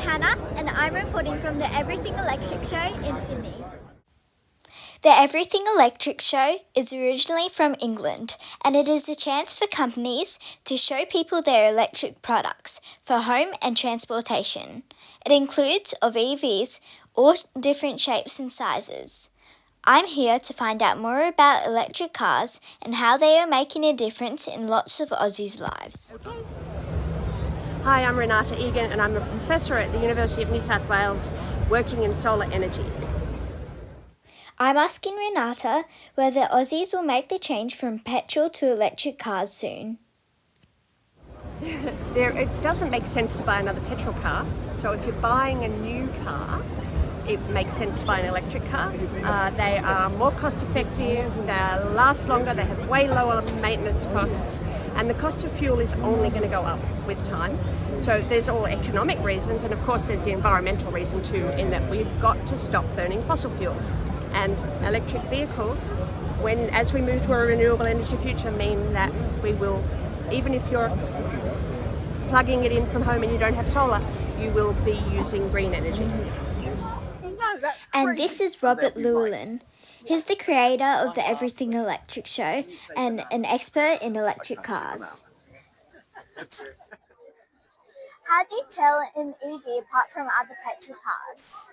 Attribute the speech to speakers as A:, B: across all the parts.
A: Hannah and I'm reporting from the Everything Electric Show in Sydney.
B: The Everything Electric Show is originally from England, and it is a chance for companies to show people their electric products for home and transportation. It includes of EVs, all different shapes and sizes. I'm here to find out more about electric cars and how they are making a difference in lots of Aussies' lives.
C: Hi, I'm Renata Egan and I'm a professor at the University of New South Wales working in solar energy.
B: I'm asking Renata whether Aussies will make the change from petrol to electric cars soon.
C: It doesn't make sense to buy another petrol car, so if you're buying a new car, it makes sense to buy an electric car. They are more cost effective, they last longer, they have way lower maintenance costs, and the cost of fuel is only going to go up with time. So there's all economic reasons, and of course there's the environmental reason too, in that we've got to stop burning fossil fuels. And electric vehicles, as we move to a renewable energy future, mean that we will, even if you're plugging it in from home and you don't have solar, you will be using green energy.
B: And this is Robert Llewellyn. He's the creator of the Everything Electric Show and an expert in electric cars.
A: How do you tell an EV apart from other petrol cars?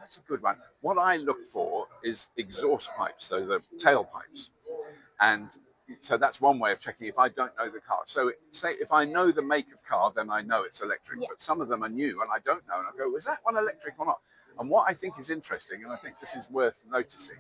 D: That's a good one. What I look for is exhaust pipes, so the tailpipes. And so that's one way of checking if I don't know the car. So say if I know the make of car, then I know it's electric, but some of them are new and I don't know. And I go, is that one electric or not? And what I think is interesting, and I think this is worth noticing,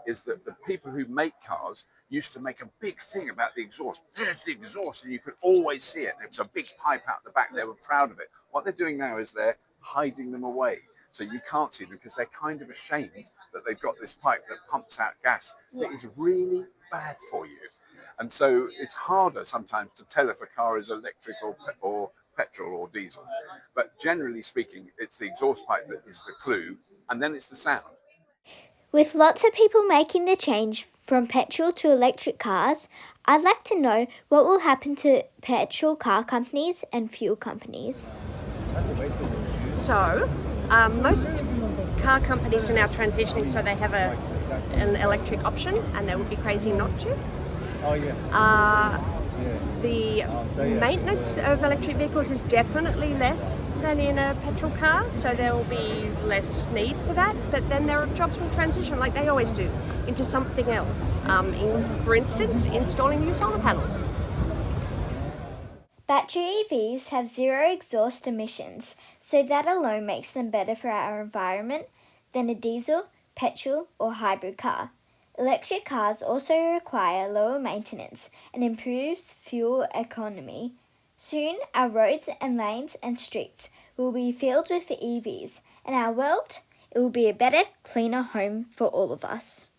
D: is that the people who make cars used to make a big thing about the exhaust. There's the exhaust, and you could always see it. It was a big pipe out the back. They were proud of it. What they're doing now is they're hiding them away. So you can't see them because they're kind of ashamed that they've got this pipe that pumps out gas that is really bad for you. And so it's harder sometimes to tell if a car is electric or petrol or diesel. But generally speaking, it's the exhaust pipe that is the clue, and then it's the sound.
B: With lots of people making the change from petrol to electric cars, I'd like to know what will happen to petrol car companies and fuel companies.
C: So, most car companies are now transitioning so they have an electric option, and they would be crazy not to. The maintenance of electric vehicles is definitely less than in a petrol car, so there will be less need for that, but then there are jobs will transition, like they always do, into something else. For instance, installing new solar panels.
B: Battery EVs have zero exhaust emissions, so that alone makes them better for our environment than a diesel, petrol or hybrid car. Electric cars also require lower maintenance and improves fuel economy. Soon our roads and lanes and streets will be filled with EVs, and our world, it will be a better, cleaner home for all of us.